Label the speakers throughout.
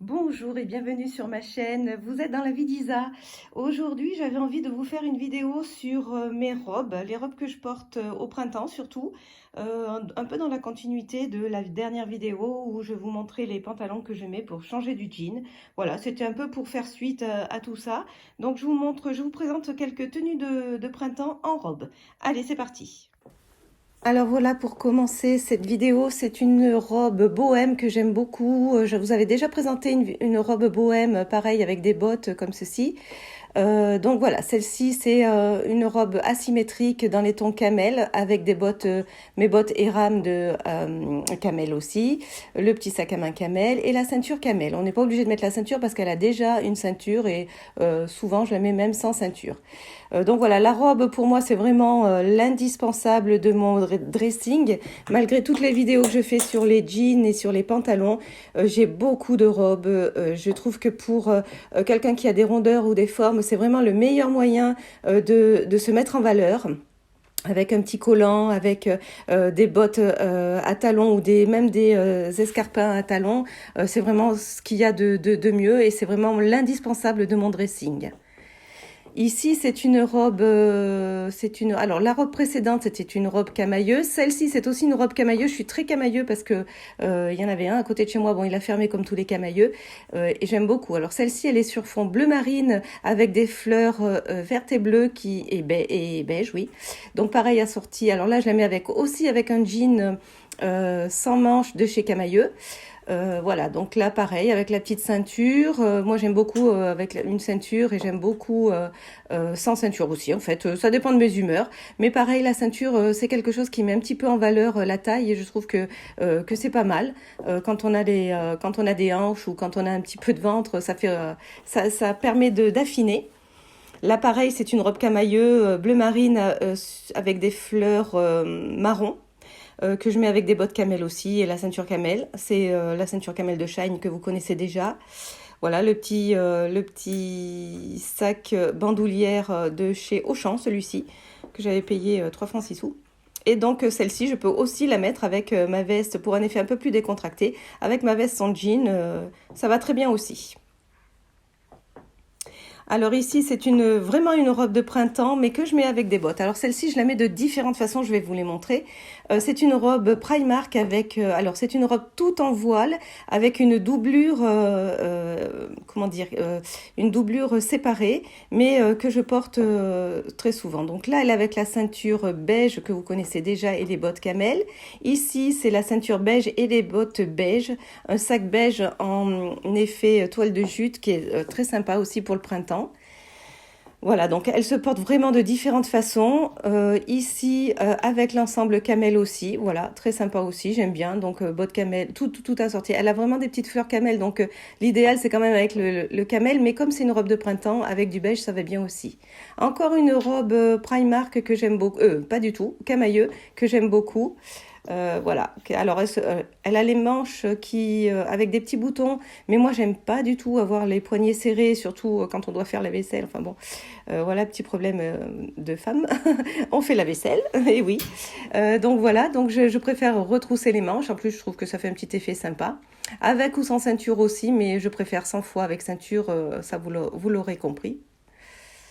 Speaker 1: Bonjour et bienvenue sur ma chaîne, vous êtes dans la vie d'Isa. Aujourd'hui j'avais envie de vous faire une vidéo sur mes robes, les robes que je porte au printemps surtout, un peu dans la continuité de la dernière vidéo où je vous montrais les pantalons que je mets pour changer du jean. Voilà, c'était un peu pour faire suite à tout ça. Donc je vous présente quelques tenues de printemps en robe. Allez, c'est parti! Alors voilà, pour commencer cette vidéo, c'est une robe bohème que j'aime beaucoup. Je vous avais déjà présenté une robe bohème, pareil, avec des bottes comme ceci. Donc voilà, celle-ci, c'est une robe asymétrique dans les tons camel, avec des bottes, mes bottes Eram de camel aussi, le petit sac à main camel et la ceinture camel. On n'est pas obligé de mettre la ceinture parce qu'elle a déjà une ceinture et souvent je la mets même sans ceinture. Donc voilà, la robe pour moi c'est vraiment l'indispensable de mon dressing. Malgré toutes les vidéos que je fais sur les jeans et sur les pantalons, j'ai beaucoup de robes. Je trouve que pour quelqu'un qui a des rondeurs ou des formes, c'est vraiment le meilleur moyen de se mettre en valeur. Avec un petit collant, avec des bottes à talons ou même des escarpins à talons. C'est vraiment ce qu'il y a de mieux et c'est vraiment l'indispensable de mon dressing. Ici, c'est une robe, alors la robe précédente, c'était une robe camailleuse. Celle-ci, c'est aussi une robe camailleuse. Je suis très camailleux parce que il y en avait un à côté de chez moi. Bon, il a fermé comme tous les camailleux et j'aime beaucoup. Alors celle-ci, elle est sur fond bleu marine avec des fleurs vertes et bleues et beige, oui. Donc pareil assorti. Alors là, je la mets aussi avec un jean sans manches de chez Camailleux. Voilà, donc là pareil avec la petite ceinture. Moi j'aime beaucoup avec une ceinture et j'aime beaucoup sans ceinture aussi. En fait, ça dépend de mes humeurs. Mais pareil, la ceinture c'est quelque chose qui met un petit peu en valeur la taille et je trouve que c'est pas mal quand on a des hanches ou quand on a un petit peu de ventre. Ça permet d'affiner. Là pareil, c'est une robe camailleux bleu marine avec des fleurs marron que je mets avec des bottes camel aussi et la ceinture camel. C'est la ceinture camel de Shine que vous connaissez déjà. Voilà le petit sac bandoulière de chez Auchan, celui-ci, que j'avais payé 3 francs 6 sous. Et donc celle-ci, je peux aussi la mettre avec ma veste pour un effet un peu plus décontracté. Avec ma veste sans jean, ça va très bien aussi. Alors ici, c'est vraiment une robe de printemps, mais que je mets avec des bottes. Alors celle-ci, je la mets de différentes façons, je vais vous les montrer. C'est une robe Primark avec, alors c'est une robe toute en voile avec une doublure, comment dire, une doublure séparée, mais que je porte très souvent. Donc là, elle est avec la ceinture beige que vous connaissez déjà et les bottes camel. Ici, c'est la ceinture beige et les bottes beige, un sac beige en effet toile de jute qui est très sympa aussi pour le printemps. Voilà, donc elle se porte vraiment de différentes façons. Ici, avec l'ensemble camel aussi, voilà, très sympa aussi, j'aime bien. Donc, bottes camel, tout assorti. Elle a vraiment des petites fleurs camel, donc l'idéal, c'est quand même avec le camel. Mais comme c'est une robe de printemps, avec du beige, ça va bien aussi. Encore une robe Primark que j'aime beaucoup, pas du tout, camailleux, que j'aime beaucoup. Voilà, alors elle a les manches avec des petits boutons, mais moi j'aime pas du tout avoir les poignets serrés, surtout quand on doit faire la vaisselle. Enfin bon, voilà, petit problème de femme. On fait la vaisselle, et oui. Donc voilà, donc je préfère retrousser les manches. En plus, je trouve que ça fait un petit effet sympa. Avec ou sans ceinture aussi, mais je préfère 100 fois avec ceinture, ça vous l'aurez compris.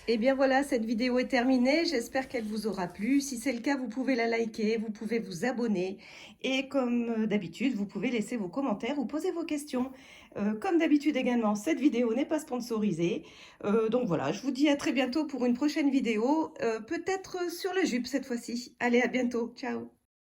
Speaker 1: Et bien voilà, cette vidéo est terminée. J'espère qu'elle vous aura plu. Si c'est le cas, vous pouvez la liker, vous pouvez vous abonner. Et comme d'habitude, vous pouvez laisser vos commentaires ou poser vos questions. Comme d'habitude également, cette vidéo n'est pas sponsorisée. Donc voilà, je vous dis à très bientôt pour une prochaine vidéo. Peut-être sur le jupe cette fois-ci. Allez, à bientôt. Ciao.